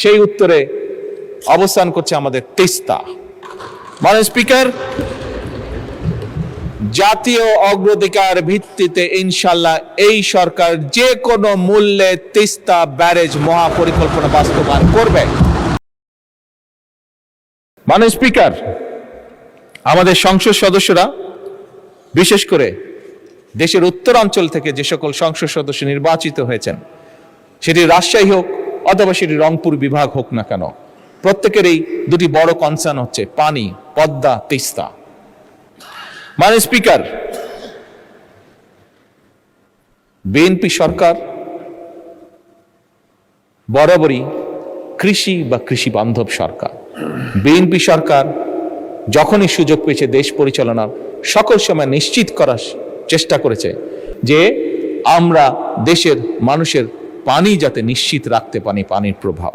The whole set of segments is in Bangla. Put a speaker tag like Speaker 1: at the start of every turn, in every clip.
Speaker 1: সেই উত্তরে অবস্থান করছে আমাদের তিস্তা। মাননীয় স্পিকার, জাতীয় অগ্রাধিকার ভিত্তিতে ইনশাল্লাহ এই সরকার যে কোনো মূল্যে তিস্তা ব্যারেজ মহাপরিকল্পনা বাস্তবায়ন করবে। মাননীয় স্পিকার, আমাদের সংসদ সদস্যরা, বিশেষ করে দেশের উত্তরাঞ্চল থেকে যে সকল সংসদ সদস্য নির্বাচিত হয়েছেন, সেটি রাজশাহী হোক অথবা সেটি রংপুর বিভাগ হোক না কেন, প্রত্যেকেরই দুটি বড় কনসার্ন হচ্ছে পানি, পদ্মা, তিস্তা। মাননীয় স্পিকার, বিএনপি সরকার বরাবরই কৃষি বা কৃষি বান্ধব সরকার। বিএনপি সরকার যখনই সুযোগ পেয়েছে দেশ পরিচালনার সকল সময় নিশ্চিত করার চেষ্টা করেছে যে আমরা দেশের মানুষের পানি যাতে নিশ্চিত রাখতে পারি, পানির প্রবাহ।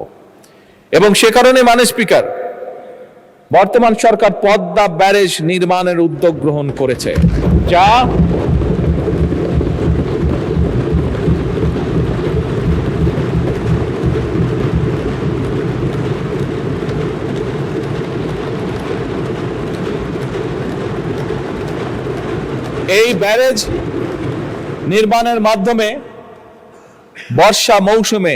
Speaker 1: এবং সে কারণে মাননীয় স্পিকার, বর্তমান সরকার পদ্মা ব্যারেজ নির্মাণের উদ্যোগ গ্রহণ করেছে, যা এই ব্যারেজ নির্মাণের মাধ্যমে বর্ষা মৌসুমে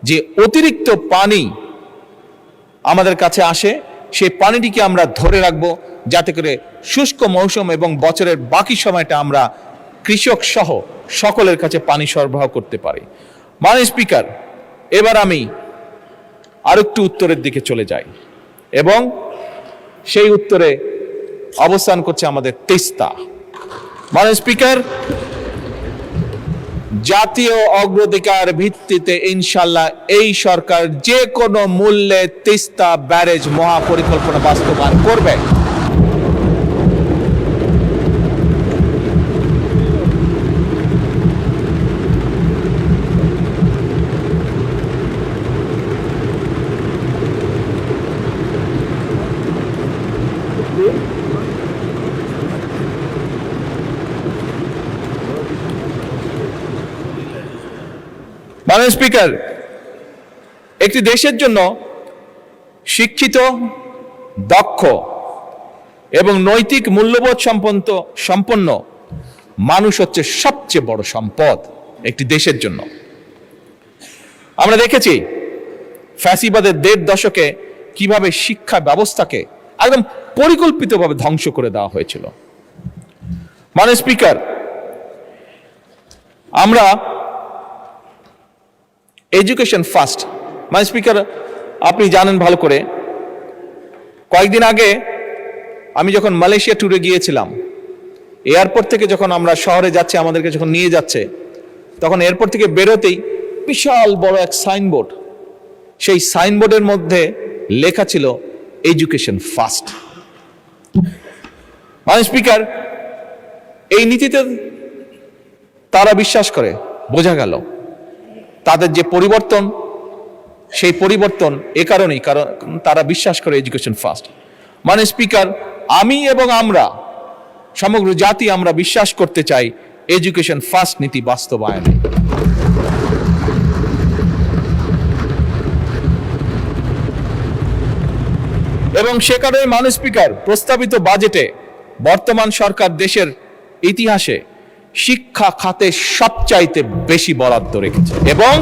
Speaker 1: যে অতিরিক্ত পানি আমাদের কাছে আসে, সেই পানিটিকে আমরা ধরে রাখবো, যাতে করে শুষ্ক মৌসুম এবং বছরের বাকি সময়টা আমরা কৃষক সহ সকলের কাছে পানি সরবরাহ করতে পারি। মাননীয় স্পিকার, এবার আমি আরেকটু উত্তরের দিকে চলে যাই এবং সেই উত্তরে অবস্থান করছে আমাদের তিস্তা। মাননীয় স্পিকার, জাতীয় অগ্রাধিকার ভিত্তিতে ইনশাল্লাহ এই সরকার যে কোনো মূল্যে তিস্তা ব্যারেজ মহাপরিকল্পনা বাস্তবায়ন করবে। মাননীয় স্পিকার, একটি দেশের জন্য শিক্ষিত, দক্ষ এবং নৈতিক মূল্যবোধ সম্পন্ন মানুষ হচ্ছে সবচেয়ে বড় সম্পদ একটি দেশের জন্য। আমরা দেখেছি ফ্যাসিবাদের ১.৫ দশকে কিভাবে শিক্ষা ব্যবস্থাকে একদম পরিকল্পিতভাবে ধ্বংস করে দেওয়া হয়েছিল। মাননীয় স্পিকার, আমরা এডুকেশন ফার্স্ট। মাননীয় স্পিকার, আপনি জানেন ভালো করে, কয়েকদিন আগে আমি যখন মালয়েশিয়া ট্যুরে গিয়েছিলাম, এয়ারপোর্ট থেকে যখন আমরা শহরে যাচ্ছি, আমাদেরকে যখন নিয়ে যাচ্ছে, তখন এয়ারপোর্ট থেকে বেরোতেই বিশাল বড় এক সাইনবোর্ড, সেই সাইনবোর্ডের মধ্যে লেখা ছিল এডুকেশন ফার্স্ট। মাননীয় স্পিকার, এই নীতিতে তারা বিশ্বাস করে, বোঝা গেল তাদের যে পরিবর্তন, সেই পরিবর্তন এ কারণেই, কারণ তারা বিশ্বাস করে এডুকেশন ফার্স্ট। মাননীয় স্পিকার, আমি এবং আমরা সমগ্র জাতি আমরা বিশ্বাস করতে চাই এডুকেশন ফার্স্ট নীতি বাস্তবায়নে। এবং সে কারণে মাননীয় স্পিকার, প্রস্তাবিত বাজেটে বর্তমান সরকার দেশের ইতিহাসে শিক্ষা খাতে সবচাইতে বেশি বরাদ্দ রেখেছে। এবং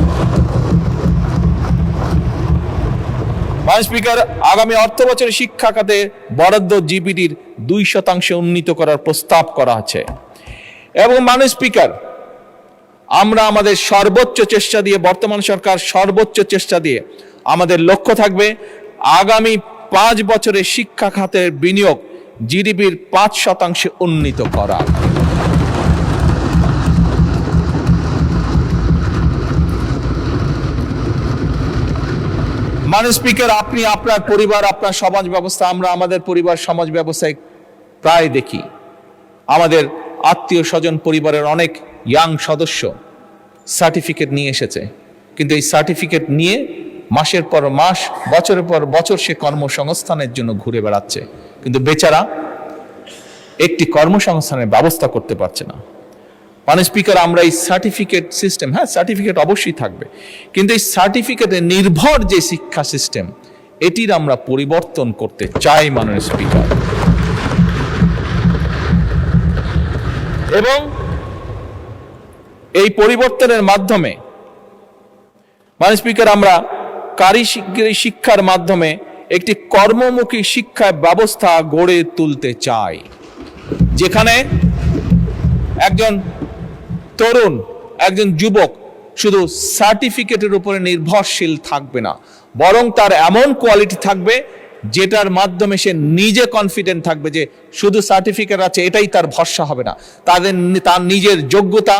Speaker 1: মাননীয় স্পিকার, আগামী অর্থ বছরে শিক্ষা খাতে বরাদ্দ জিডিপির 2% উন্নীত করার প্রস্তাব করা আছে। এবং মাননীয় স্পিকার, আমরা আমাদের সর্বোচ্চ চেষ্টা দিয়ে, বর্তমান সরকার সর্বোচ্চ চেষ্টা দিয়ে, আমাদের লক্ষ্য থাকবে আগামী 5 বছরে শিক্ষা খাতের বিনিয়োগ জিডিপির 5% উন্নীত করা। মাননীয় স্পিকার, আপনি আপনার পরিবার, আপনার সমাজ ব্যবস্থা, আমরা আমাদের পরিবার সমাজ ব্যবস্থায় প্রায় দেখি আমাদের আত্মীয় স্বজন পরিবারের অনেক ইয়াং সদস্য সার্টিফিকেট নিয়ে এসেছে, কিন্তু এই সার্টিফিকেট নিয়ে মাসের পর মাস, বছরের পর বছর সে কর্মসংস্থানের জন্য ঘুরে বেড়াচ্ছে, কিন্তু বেচারা একটি কর্মসংস্থানের ব্যবস্থা করতে পারছে না। মানে স্পিকার, আমরা এই সার্টিফিকেট সিস্টেম, হ্যাঁ সার্টিফিকেট অবশ্যই থাকবে, কিন্তু এই সার্টিফিকেটে নির্ভর যে শিক্ষা সিস্টেম, এটির আমরা পরিবর্তন করতে চাই মাননীয় স্পিকার। এবং এই পরিবর্তনের মাধ্যমে মাননীয় স্পিকার, আমরা কারিগরি শিক্ষার মাধ্যমে একটি কর্মমুখী শিক্ষা ব্যবস্থা গড়ে তুলতে চাই, যেখানে একজন তরুণ, একজন যুবক শুধু সার্টিফিকেটের উপরে নির্ভরশীল থাকবে না, বরং তার এমন কোয়ালিটি থাকবে যেটার মাধ্যমে সে নিজে কনফিডেন্ট থাকবে যে শুধু সার্টিফিকেট আছে এটাই তার ভরসা হবে না, তার নিজের যোগ্যতা,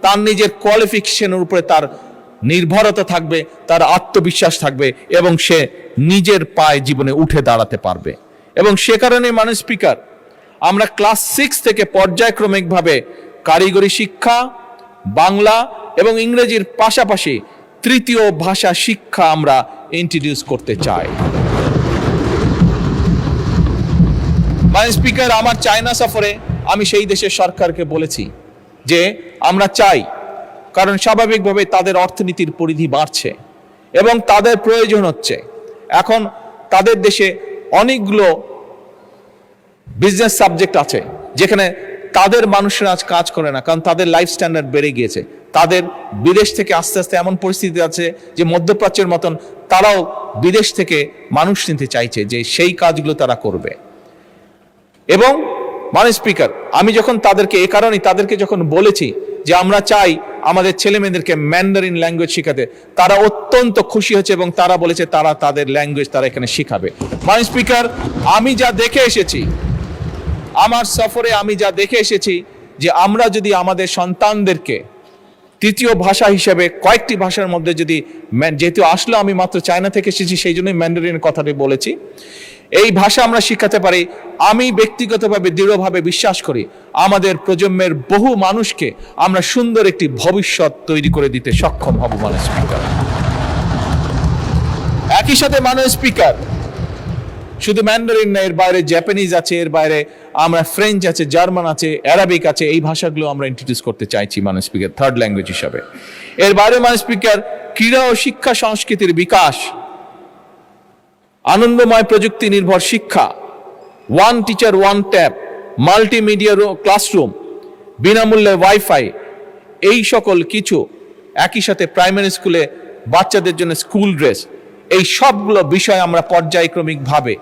Speaker 1: তার নিজের কোয়ালিফিকেশনের উপরে তার নির্ভরতা থাকবে, তার আত্মবিশ্বাস থাকবে এবং সে নিজের পায়ে জীবনে উঠে দাঁড়াতে পারবে। এবং সে কারণে মাননীয় স্পিকার, আমরা ক্লাস 6 থেকে পর্যায়ক্রমিকভাবে কারিগরি শিক্ষা, বাংলা এবং ইংরেজির পাশাপাশি তৃতীয় ভাষা শিক্ষা আমরা ইন্ট্রোডিউস করতে চাই। মাননীয় স্পিকার, আমার চায়না সফরে আমি সেই দেশের সরকারকে বলেছি যে আমরা চাই, কারণ স্বাভাবিকভাবে তাদের অর্থনীতির পরিধি বাড়ছে এবং তাদের প্রয়োজন হচ্ছে, এখন তাদের দেশে অনেকগুলো বিজনেস সাবজেক্ট আছে যেখানে তাদের মানুষরা আজ কাজ করে না, কারণ তাদের লাইফ স্ট্যান্ডার্ড বেড়ে গিয়েছে। তাদের বিদেশ থেকে আস্তে আস্তে এমন পরিস্থিতি আছে যে মধ্যপ্রাচ্যের মতন তারাও বিদেশ থেকে মানুষ নিতে চাইছে, যে সেই কাজগুলো তারা করবে। এবং মাননীয় স্পিকার, আমি যখন তাদেরকে এ কারণেই তাদেরকে যখন বলেছি যে আমরা চাই আমাদের ছেলে মেয়েদেরকে ম্যান্ডারিন ল্যাঙ্গুয়েজ শেখাতে, তারা অত্যন্ত খুশি হচ্ছে এবং তারা বলেছে তারা তাদের ল্যাঙ্গুয়েজ তারা এখানে শিখাবে। মাননীয় স্পিকার, আমি যা দেখে এসেছি, আমার সফরে আমি যা দেখে এসেছি, যে আমরা যদি আমাদের সন্তানদেরকে তৃতীয় ভাষা হিসেবে কয়েকটি ভাষার মধ্যে যদি, যেহেতু আসলে আমি মাত্র চায়না থেকে এসেছি সেই জন্যই ম্যান্ডারিনের কথাটি বলেছি, এই ভাষা আমরা শিখাতে পারি, আমি ব্যক্তিগতভাবে দৃঢ়ভাবে বিশ্বাস করি আমাদের প্রজন্মের বহু মানুষকে আমরা সুন্দর একটি ভবিষ্যৎ তৈরি করে দিতে সক্ষম হব মাননীয় স্পিকার। একই সাথে মাননীয় স্পিকার, শুধু ম্যান্ডারিন না, এর বাইরে জাপানিজ আছে, এর বাইরে আমরা ফ্রেঞ্চ আছে, জার্মান আছে, অ্যারাবিক আছে, এই ভাষাগুলো আমরা ইন্ট্রোডিউস করতে চাইছি মাননীয় স্পিকার থার্ড ল্যাঙ্গুয়েজ হিসাবে। এর বাইরে মাননীয় স্পিকার, ক্রীড়া ও শিক্ষা সংস্কৃতির বিকাশ, আনন্দময় প্রযুক্তি নির্ভর শিক্ষা, one teacher one tab, multimedia classroom, বিনামূল্যে ওয়াইফাই, এই সকল কিছু, একই সাথে প্রাইমারি স্কুলে বাচ্চাদের জন্য স্কুল ড্রেস, এই সবগুলো বিষয় আমরা পর্যায়ক্রমিকভাবে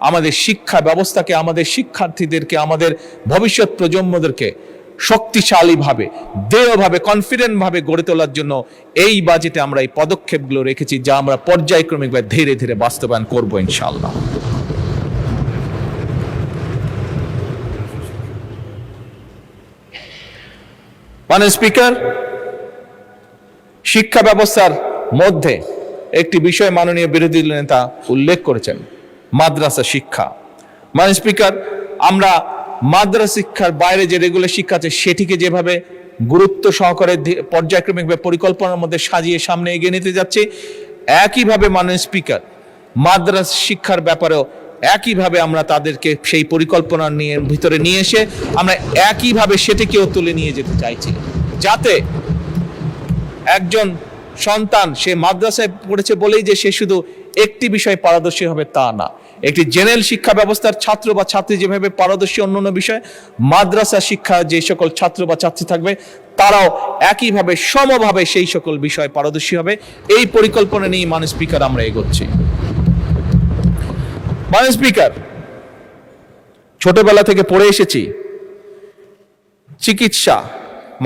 Speaker 1: আমাদের শিক্ষা ব্যবস্থাকে, আমাদের শিক্ষার্থীদেরকে, আমাদের ভবিষ্যৎ প্রজন্মদেরকে শক্তিশালীভাবে, দৃঢ়ভাবে, কনফিডেন্টভাবে গড়ে তোলার জন্য এই বাজেটে আমরা এই পদক্ষেপগুলো রেখেছি, যা আমরা পর্যায়ক্রমিকভাবে ধীরে ধীরে বাস্তবায়ন করব ইনশাআল্লাহ। মাননীয় স্পিকার, শিক্ষা ব্যবস্থার মধ্যে একটি বিষয় মাননীয় বিরোধী দল নেতা উল্লেখ করেছেন, মাদ্রাসা শিক্ষা। মাননীয় স্পিকার, আমরা মাদ্রাসা শিক্ষার বাইরে যে রেগুলার শিক্ষা আছে সেটিকে যেভাবে গুরুত্ব সহকারে পর্যায়ক্রমিকভাবে পরিকল্পনার মধ্যে সাজিয়ে সামনে এগিয়ে নিতে যাচ্ছি, একইভাবে মাননীয় স্পিকার, মাদ্রাসা শিক্ষার ব্যাপারেও একইভাবে আমরা তাদেরকে সেই পরিকল্পনা নিয়ে ভিতরে নিয়ে এসে আমরা একইভাবে সেটিকেও তুলে নিয়ে যেতে চাইছি, যাতে একজন সন্তান সে মাদ্রাসায় পড়েছে বলেই যে সে শুধু একটি বিষয়ে পারদর্শী হবে তা না। একটি জেনারেল শিক্ষা ব্যবস্থার ছাত্র বা ছাত্রী যেভাবে পারদর্শী অন্যান্য বিষয়, মাদ্রাসা শিক্ষা যে সকল ছাত্র বা ছাত্রী থাকবে তারাও একইভাবে সমভাবে সেই সকল বিষয়ে পারদর্শী হবে। এই পরিকল্পনা নিয়ে মাননীয় স্পিকার আমরা এগোচ্ছি। মাননীয় স্পিকার, ছোটবেলা থেকে পড়ে এসেছি চিকিৎসা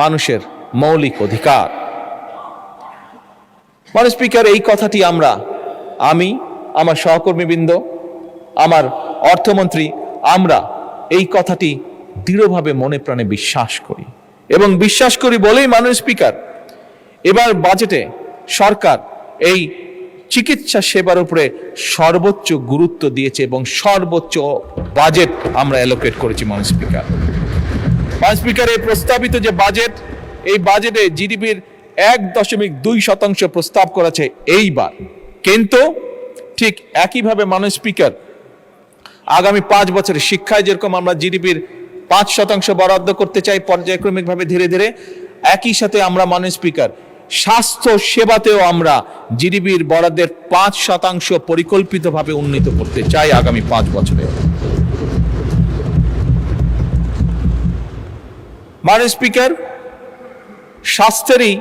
Speaker 1: মানুষের মৌলিক অধিকার। মাননীয় স্পিকার, এই কথাটি আমি, আমার সহকর্মীবৃন্দ, আমার অর্থমন্ত্রী, আমরা এই কথাটি দৃঢ়ভাবে মনে প্রাণে বিশ্বাস করি এবং বিশ্বাস করি বলেই মাননীয় স্পিকার, এবার বাজেটে সরকার এই চিকিৎসা সেবার উপরে সর্বোচ্চ গুরুত্ব দিয়েছে এবং সর্বোচ্চ বাজেট আমরা অ্যালোকেট করেছি মাননীয় স্পিকার। মাননীয় স্পিকার, এই প্রস্তাবিত যে বাজেট, এই বাজেটে জিডিপির 1.2% প্রস্তাব করেছে এইবার, কিন্তু ঠিক একইভাবে মাননীয় স্পিকার, আগামী 5 বছরে শিক্ষায় যেরকম আমরা জিডিপির 5% বরাদ্দ করতে চাই পর্যায়ক্রমিকভাবে ধীরে ধীরে, একই সাথে আমরা মাননীয় স্পিকার স্বাস্থ্য সেবাতেও আমরা জিডিপির বরাদ্দের 5% পরিকল্পিতভাবে উন্নীত করতে চাই আগামী 5 বছরে। মাননীয় স্পিকার, স্বাস্থ্যেরই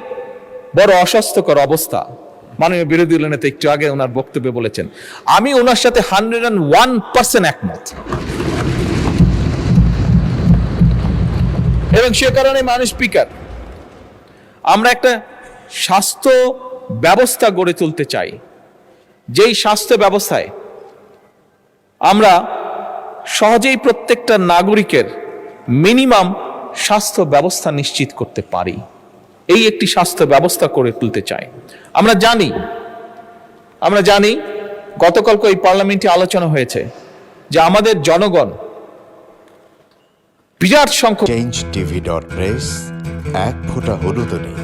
Speaker 1: বড় অস্বাস্থ্যকর অবস্থা। মাননীয় বিরোধী দলীয় নেতা একটু আগে ওনার বক্তব্যে বলেছেন, আমি ওনার সাথে 101% একমত। এবং সে কারণে মাননীয় স্পিকার, আমরা একটা স্বাস্থ্য ব্যবস্থা গড়ে তুলতে চাই, যেই স্বাস্থ্য ব্যবস্থায় আমরা সহজেই প্রত্যেকটা নাগরিকের মিনিমাম স্বাস্থ্য ব্যবস্থা নিশ্চিত করতে পারি। এই একটি স্বাস্থ্য ব্যবস্থা করে তুলতে চাই। আমরা জানি গতকালকে এই পার্লামেন্টে আলোচনা হয়েছে যে আমাদের জনগণ বিরাট সংখ্যক
Speaker 2: changeTV.press এক ফোঁটা হলুদও নেই।